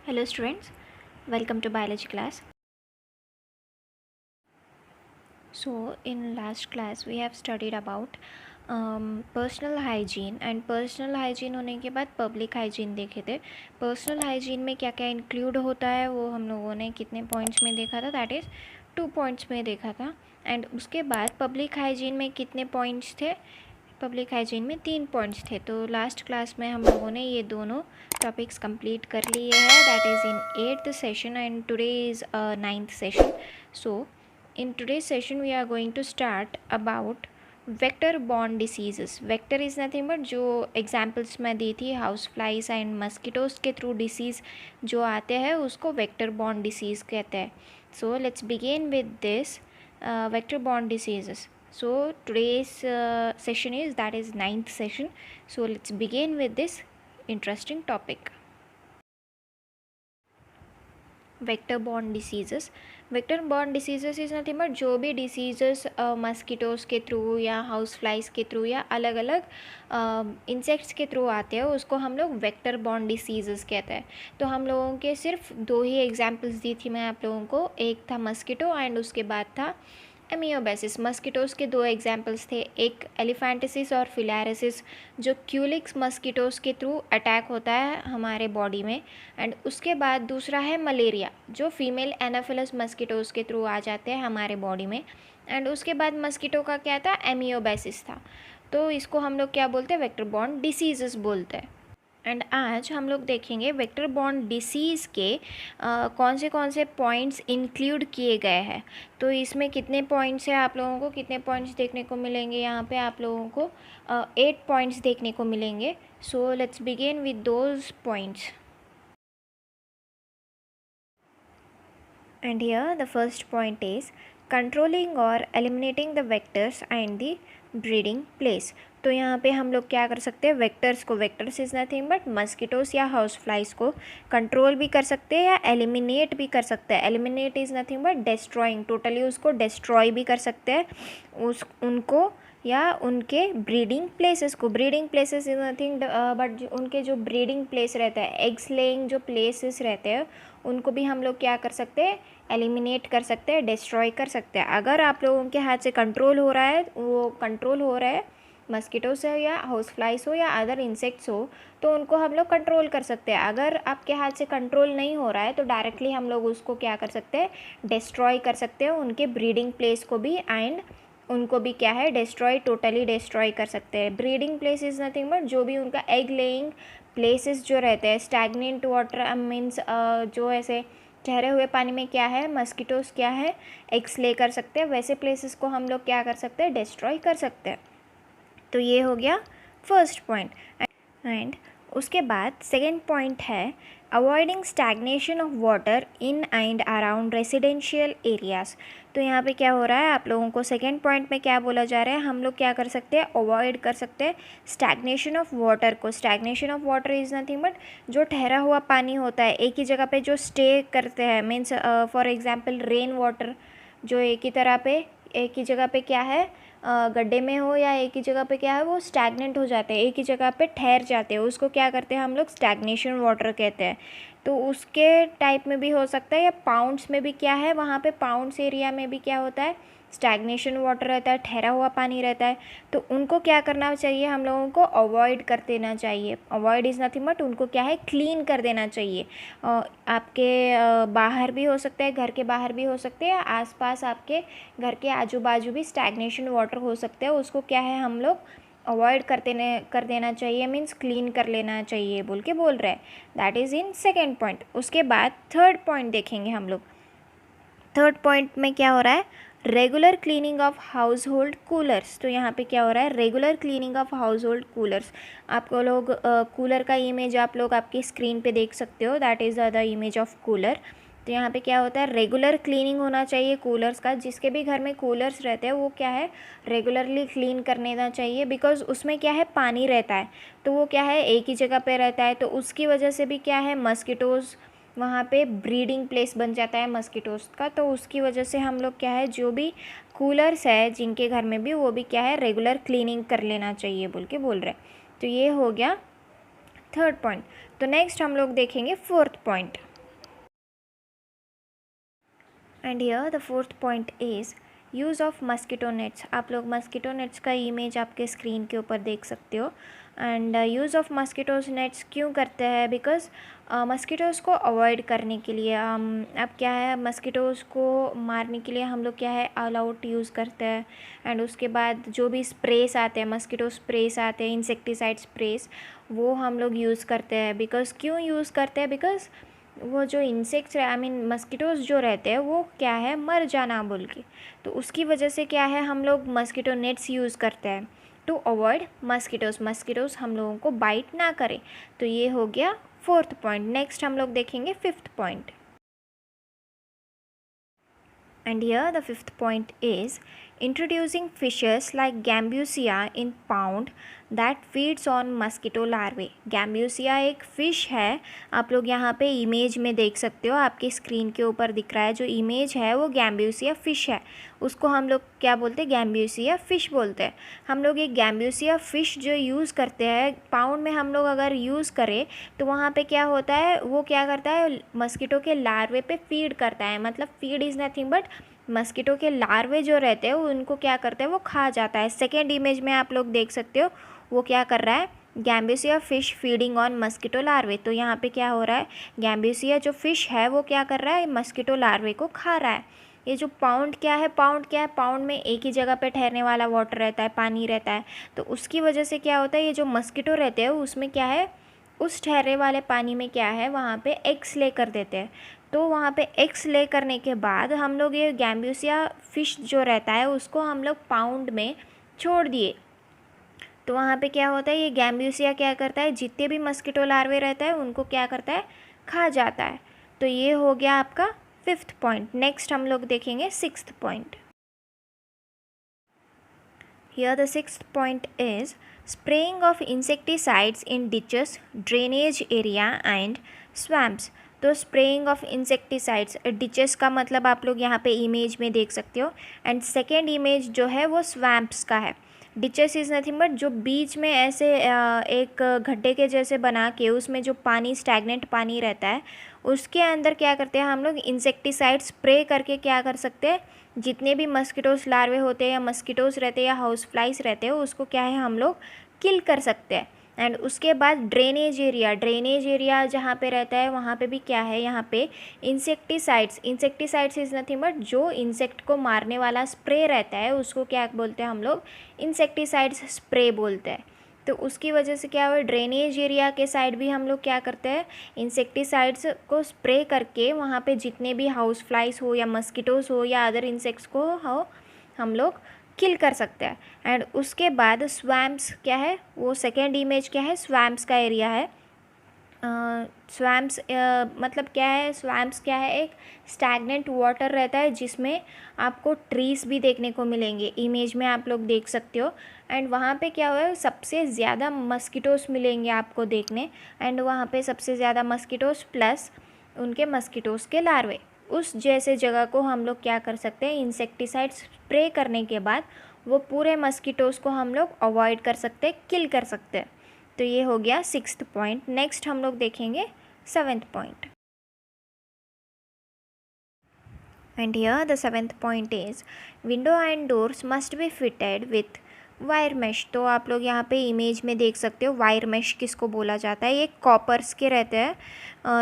Hello students, welcome to biology class. So in last class we have studied about personal hygiene and personal hygiene होने के बाद public hygiene देखे थे. Personal hygiene में क्या क्या इंक्लूड होता है वो हम लोगों ने कितने पॉइंट्स में देखा था, दैट इज़ 2 पॉइंट्स में देखा था. एंड उसके बाद पब्लिक हाइजीन में कितने पॉइंट्स थे, पब्लिक हाइजीन में 3 पॉइंट्स थे. तो लास्ट क्लास में हम लोगों ने ये दोनों टॉपिक्स कंप्लीट कर लिए हैं, that is in 8th session and today is 9th session. So in today's session we are going to start about vector borne diseases. vector is nothing but जो examples मैं दी थी हाउस फ्लाइज एंड मस्किटोज के through disease जो आते हैं उसको vector borne disease कहते हैं. So let's begin with this vector borne diseases. So today's session is, that is 9th session. So let's begin with this interesting topic. Vector borne diseases. Vector borne diseases is nothing but जो भी diseases मस्किटोज़ के through या house flies के through या अलग अलग insects के through आते हैं उसको हम लोग वेक्टर बॉर्न डिसीज़ेस कहते हैं. तो हम लोगों के सिर्फ 2 ही एग्जांपल्स दी थी मैं आप लोगों को, एक था मस्किटो एंड उसके बाद था एमियोबेसिस. मस्किटोज़ के 2 एग्जांपल्स थे, एक एलिफेंटिसिस और फिलारिसिस जो क्यूलिक्स मस्किटोज़ के थ्रू अटैक होता है हमारे बॉडी में. एंड उसके बाद दूसरा है मलेरिया जो फीमेल एनाफिलस मस्किटोज़ के थ्रू आ जाते हैं हमारे बॉडी में. एंड उसके बाद मस्किटो का क्या था, एमियोबेसिस था. तो इसको हम लोग क्या बोलते हैं, वेक्टर बॉर्न डिसीज़ेस बोलते हैं. एंड आज हम लोग देखेंगे वेक्टर बॉर्न डिसीज़ के कौन से पॉइंट्स इंक्लूड किए गए हैं. तो इसमें कितने पॉइंट्स हैं, आप लोगों को कितने पॉइंट्स देखने को मिलेंगे, यहाँ पे आप लोगों को 8 पॉइंट्स देखने को मिलेंगे. So let's begin with those points. And here the first point is controlling or eliminating the vectors and the breeding place. तो यहाँ पे हम लोग क्या कर सकते हैं, वेक्टर्स को, vectors is nothing but mosquitoes या हाउस फ्लाइज को कंट्रोल भी कर सकते हैं या एलिमिनेट भी कर सकते हैं. Eliminate is nothing but destroying, totally उसको डिस्ट्रॉय भी कर सकते हैं उनको या उनके ब्रीडिंग प्लेसेस को. Breeding places is nothing but उनके जो ब्रीडिंग प्लेस रहता है, एग्स लेइंग जो प्लेसेस रहते हैं उनको भी हम लोग क्या कर सकते हैं, एलिमिनेट कर सकते हैं, डिस्ट्रॉय कर सकते हैं. अगर आप लोगों के हाथ से कंट्रोल हो रहा है, वो कंट्रोल हो रहा है मस्किटो से या हाउस फ्लाइज हो या अदर इंसेक्ट्स हो, तो उनको हम लोग कंट्रोल कर सकते हैं. अगर आपके हाथ से कंट्रोल नहीं हो रहा है तो डायरेक्टली हम लोग उसको क्या कर सकते हैं, डिस्ट्रॉय कर सकते हैं, उनके ब्रीडिंग प्लेस को भी एंड उनको भी क्या है, डिस्ट्रॉय, टोटली डिस्ट्रॉय कर सकते हैं. Breeding place is nothing but जो भी उनका एग लेइंग प्लेसेस जो रहते हैं, स्टैगनेंट वाटर मीन्स जो ऐसे ठहरे हुए पानी में क्या है, मस्किटोस क्या है, एग्स ले कर सकते हैं, वैसे प्लेसेस को हम लोग क्या कर सकते हैं, डिस्ट्रॉय कर सकते हैं. तो ये हो गया फर्स्ट पॉइंट. एंड उसके बाद सेकेंड पॉइंट है avoiding stagnation of water in and around residential areas. तो यहाँ पे क्या हो रहा है, आप लोगों को सेकेंड पॉइंट में क्या बोला जा रहा है, हम लोग क्या कर सकते हैं, अवॉइड कर सकते हैं स्टैग्नेशन ऑफ वाटर को. Stagnation of water is nothing but जो ठहरा हुआ पानी होता है, एक ही जगह पे जो स्टे करते हैं, means for example rain water जो एक ही जगह पे क्या है, गड्ढे में हो या एक ही जगह पे क्या है, वो स्टैगनेंट हो जाते हैं, एक ही जगह पे ठहर जाते हैं, उसको क्या करते हैं हम लोग, स्टैग्नेशन वाटर कहते हैं. तो उसके टाइप में भी हो सकता है, या पाउंड्स में भी क्या है, वहाँ पे पाउंड्स एरिया में भी क्या होता है, स्टैग्नेशन वाटर रहता है, ठहरा हुआ पानी रहता है. तो उनको क्या करना चाहिए, हम लोगों को अवॉइड कर देना चाहिए. अवॉइड इज़ नथिंग बट उनको क्या है, क्लीन कर देना चाहिए. आपके बाहर भी हो सकता है, घर के बाहर भी हो सकते हैं, आसपास आपके घर के आजू बाजू भी स्टैग्नेशन वाटर हो सकते हैं, उसको क्या है हम लोग अवॉइड कर देना चाहिए, मीन्स क्लीन कर लेना चाहिए बोल रहे हैं. That is in second point. उसके बाद थर्ड पॉइंट देखेंगे हम लोग. थर्ड पॉइंट में क्या हो रहा है, regular cleaning of house hold coolers. तो यहाँ पे क्या हो रहा है, regular cleaning of house hold coolers. आपको लोग कूलर का इमेज आप लोग आपकी स्क्रीन पे देख सकते हो, that is the image of cooler. तो यहाँ पे क्या होता है, रेगुलर क्लीनिंग होना चाहिए कूलर्स का. जिसके भी घर में कूलर्स रहते हैं वो क्या है, रेगुलरली क्लीन कर लेना चाहिए, बिकॉज उसमें क्या है, पानी रहता है, तो वो क्या है, एक ही जगह पे रहता है, तो उसकी वजह से भी क्या है, मस्किटोज़ वहाँ पे ब्रीडिंग प्लेस बन जाता है मस्किटोज़ का. तो उसकी वजह से हम लोग क्या है, जो भी कूलर्स है जिनके घर में भी, वो भी क्या है, रेगुलर क्लीनिंग कर लेना चाहिए बोल रहे. तो ये हो गया थर्ड पॉइंट. तो नेक्स्ट हम लोग देखेंगे fourth point. And here the fourth point is use of mosquito nets. आप लोग मस्कीटो नेट्स का इमेज आपके स्क्रीन के ऊपर देख सकते हो। And use of mosquitoes nets क्यों करते हैं? बिकॉज मस्कीटोज़ को अवॉइड करने के लिए अब क्या है, मस्कीटोज़ को मारने के लिए हम लोग क्या है, ऑल आउट यूज़ करते हैं। एंड उसके बाद जो भी स्प्रेस आते हैं, मस्कीटो स्प्रेस आते हैं, इंसेक्टिसाइड स्प्रेस, वो हम लोग यूज़ करते हैं। बिकॉज क्यों यूज़ करते हैं? बिकॉज वो जो इंसेक्ट्स आई मीन मस्कीटोज़ जो रहते हैं वो क्या है, मर जाना बोल के, तो उसकी वजह से क्या है, हम लोग मस्कीटो नेट्स यूज़ करते हैं टू अवॉइड मस्कीटोज़ हम लोगों को बाइट ना करे। तो ये हो गया फोर्थ पॉइंट। नेक्स्ट हम लोग देखेंगे fifth point. And here the fifth point is introducing fishes like Gambusia in pond that feeds on mosquito larvae. Gambusia एक फ़िश है, आप लोग यहाँ पे इमेज में देख सकते हो, आपकी स्क्रीन के ऊपर दिख रहा है जो इमेज है वो गैम्ब्यूसिया फ़िश है। उसको हम लोग क्या बोलते हैं, गैम्ब्यूसिया फ़िश बोलते हैं। हम लोग ये गैम्ब्यूसिया फ़िश जो यूज़ करते हैं पाउंड में, हम लोग अगर यूज़ करें तो वहाँ पे क्या होता है, वो क्या करता है, मस्कीटो के लार्वे पे फीड करता है। मतलब feed is nothing but mosquito के लार्वे जो रहते हैं उनको क्या करते हैं, वो खा जाता है। सेकेंड इमेज में आप लोग देख सकते हो वो क्या कर रहा है, गैम्ब्यूसिया फ़िश फीडिंग ऑन मस्कीटो लार्वे। तो यहाँ पे क्या हो रहा है, गैम्ब्यूसिया जो फ़िश है वो क्या कर रहा है, मस्कीटो लार्वे को खा रहा है। ये जो पाउंड क्या है, पाउंड में एक ही जगह पे ठहरने वाला वाटर रहता है, पानी रहता है। तो उसकी वजह से क्या होता है, ये जो मस्कीटो रहते हैं उसमें क्या है, उस ठहरे वाले पानी में क्या है, वहाँ पे एग्स ले कर देते हैं। तो वहाँ पे एग्स ले करने के बाद हम लोग ये गैम्ब्यूसिया फ़िश जो रहता है उसको हम लोग पाउंड में छोड़ दिए। तो वहाँ पे क्या होता है, ये गैम्ब्यूसिया क्या करता है, जितने भी मस्कीटो लार्वे रहता है उनको क्या करता है, खा जाता है। तो ये हो गया आपका फिफ्थ पॉइंट। नेक्स्ट हम लोग देखेंगे sixth point. Here the sixth point is spraying of insecticides in ditches, drainage area and swamps. तो स्प्रेइंग ऑफ इंसेक्टिसाइड्स, डिचेस का मतलब आप लोग यहाँ पे इमेज में देख सकते हो। एंड सेकेंड इमेज जो है वो स्वैम्प्स का है। डिचेस इज़ नथिंग बट जो बीच में ऐसे एक गड्ढे के जैसे बना के उसमें जो पानी, स्टैगनेंट पानी रहता है, उसके अंदर क्या करते हैं हम लोग, इंसेक्टिसाइड स्प्रे करके क्या कर सकते हैं, जितने भी मस्कीटोस लार्वे होते हैं या मस्कीटोस रहते हैं या हाउस फ्लाइज रहते हैं उसको क्या है, हम लोग किल कर सकते हैं। एंड उसके बाद ड्रेनेज एरिया जहाँ पे रहता है वहाँ पे भी क्या है, यहाँ पे इंसेक्टिसाइड्स इज़ नथिंग बट जो इंसेक्ट को मारने वाला स्प्रे रहता है उसको क्या बोलते हैं हम लोग, इंसेक्टिसाइड्स स्प्रे बोलते हैं। तो उसकी वजह से क्या हुआ, ड्रेनेज एरिया के साइड भी हम लोग क्या करते हैं, इंसेक्टिसाइड्स को स्प्रे करके वहाँ पे जितने भी हाउस फ्लाइज हो या मस्कीटोज़ हो या अदर इंसेक्ट्स को हो, हम लोग किल कर सकते हैं। एंड उसके बाद स्वैम्प्स क्या है, वो सेकेंड इमेज क्या है, स्वैम्प्स का एरिया है। स्वैम्प्स मतलब क्या है, स्वैम्प्स क्या है, एक स्टैगनेंट वाटर रहता है जिसमें आपको ट्रीज़ भी देखने को मिलेंगे, इमेज में आप लोग देख सकते हो। एंड वहाँ पे क्या हुआ है, सबसे ज़्यादा मस्कीटोस मिलेंगे आपको देखने। एंड वहाँ पे सबसे ज़्यादा मस्कीटोस प्लस उनके मस्कीटोस के लार्वे, उस जैसे जगह को हम लोग क्या कर सकते हैं, इंसेक्टिसाइड स्प्रे करने के बाद वो पूरे मस्कीटोस को हम लोग अवॉइड कर सकते हैं, किल कर सकते हैं। तो ये हो गया सिक्स्थ पॉइंट। नेक्स्ट हम लोग देखेंगे seventh point. And here the seventh point is window and doors must be fitted with wire mesh. तो आप लोग यहाँ पे इमेज में देख सकते हो, वायर मैश किसको बोला जाता है, ये कॉपर्स के रहते हैं,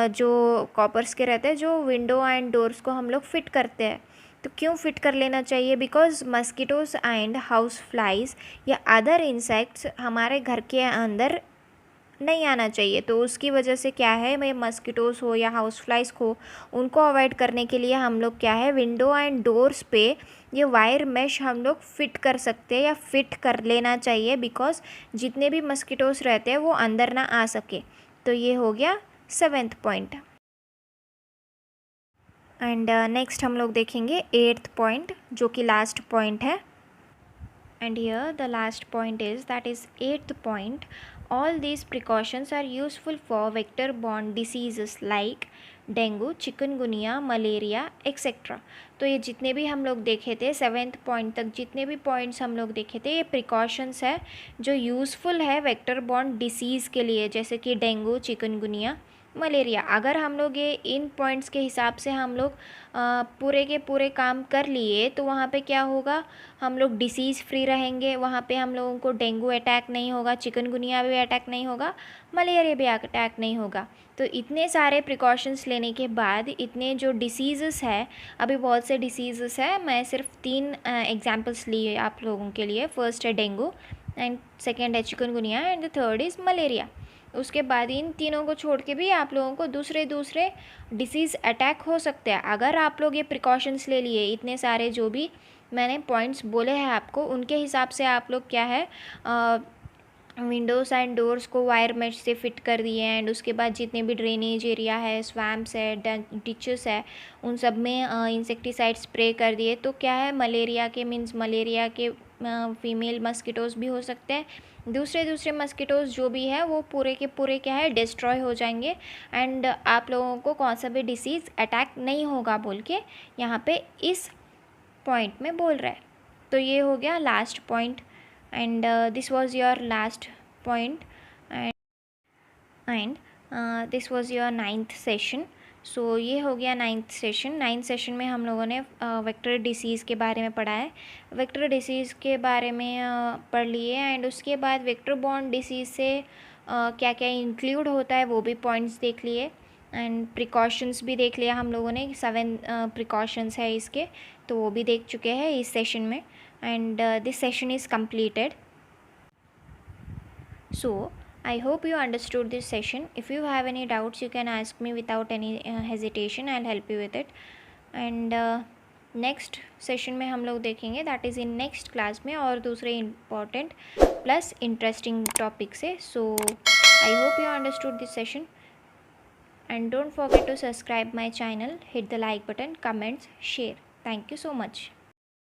जो कॉपर्स के रहते हैं जो विंडो एंड डोर्स को हम लोग फिट करते हैं। तो क्यों फिट कर लेना चाहिए, because mosquitoes and house flies या अदर इंसेक्ट्स हमारे घर के अंदर नहीं आना चाहिए। तो उसकी वजह से क्या है, मैं मस्कीटोज़ हो या हाउस फ्लाइज हो उनको अवॉइड करने के लिए हम लोग क्या है, विंडो एंड डोर्स पे ये वायर मैश हम लोग फिट कर सकते हैं या फिट कर लेना चाहिए, बिकॉज जितने भी मस्कीटोज़ रहते हैं वो अंदर ना आ सके। तो ये हो गया सेवेंथ पॉइंट। एंड नेक्स्ट हम लोग देखेंगे एट्थ पॉइंट, जो कि लास्ट पॉइंट है। And here the last point is, that is eighth point, all these precautions are useful for vector borne diseases like dengue, chikungunya, malaria etcetera. तो ये जितने भी हम लोग देखे थे सेवेंथ पॉइंट तक, जितने भी पॉइंट्स हम लोग देखे थे, ये प्रिकॉशंस है जो यूज़फुल है वेक्टर बॉर्न डिसीज़ के लिए, जैसे कि डेंगू, चिकनगुनिया, मलेरिया। अगर हम लोग ये इन पॉइंट्स के हिसाब से हम लोग पूरे के पूरे काम कर लिए तो वहाँ पे क्या होगा, हम लोग डिसीज़ फ्री रहेंगे, वहाँ पे हम लोगों को डेंगू अटैक नहीं होगा, चिकनगुनिया भी अटैक नहीं होगा, मलेरिया भी अटैक नहीं होगा। तो इतने सारे प्रिकॉशंस लेने के बाद इतने जो डिसीज़ेस है, अभी बहुत से डिसीज़ेस है, मैं सिर्फ 3 एग्जांपल्स लिए आप लोगों के लिए। फर्स्ट है डेंगू एंड सेकेंड है chikungunya and the third is malaria. उसके बाद इन तीनों को छोड़ के भी आप लोगों को दूसरे दूसरे डिसीज़ अटैक हो सकते हैं। अगर आप लोग ये प्रिकॉशंस ले लिए, इतने सारे जो भी मैंने पॉइंट्स बोले हैं आपको, उनके हिसाब से आप लोग क्या है विंडोज़ एंड डोर्स को वायर मेश से फिट कर दिए एंड उसके बाद जितने भी ड्रेनेज एरिया है, स्वैम्प्स है, डिचेस है, उन सब में इंसेक्टिसाइड स्प्रे कर दिए, तो क्या है मलेरिया के फीमेल मस्किटोज़ भी हो सकते हैं। दूसरे मस्किटोज़ जो भी है वो पूरे के पूरे क्या है डिस्ट्रॉय हो जाएंगे एंड आप लोगों को कौन सा भी डिसीज़ अटैक नहीं होगा बोल के यहाँ पे इस पॉइंट में बोल रहा है। तो ये हो गया last point and this was your last point and this was your 9th session. So ये हो गया 9th सेशन। 9th सेशन में हम लोगों ने वेक्टर डिसीज़ के बारे में पढ़ा है, वेक्टर डिसीज़ के बारे में पढ़ लिए एंड उसके बाद वेक्टर बॉर्न डिसीज़ से क्या क्या इंक्लूड होता है वो भी पॉइंट्स देख लिए एंड प्रिकॉशंस भी देख लिया हम लोगों ने। 7 प्रिकॉशंस है इसके, तो वो भी देख चुके हैं इस सेशन में and this session is completed. So I hope you understood this session. If you have any doubts you can ask me without any hesitation. I'll help you with it. And next session में हम लोग देखेंगे, that is in next class में, और दूसरे important plus interesting topic से. So I hope you understood this session and don't forget to subscribe my channel, hit the like button, comments, share. Thank you so much.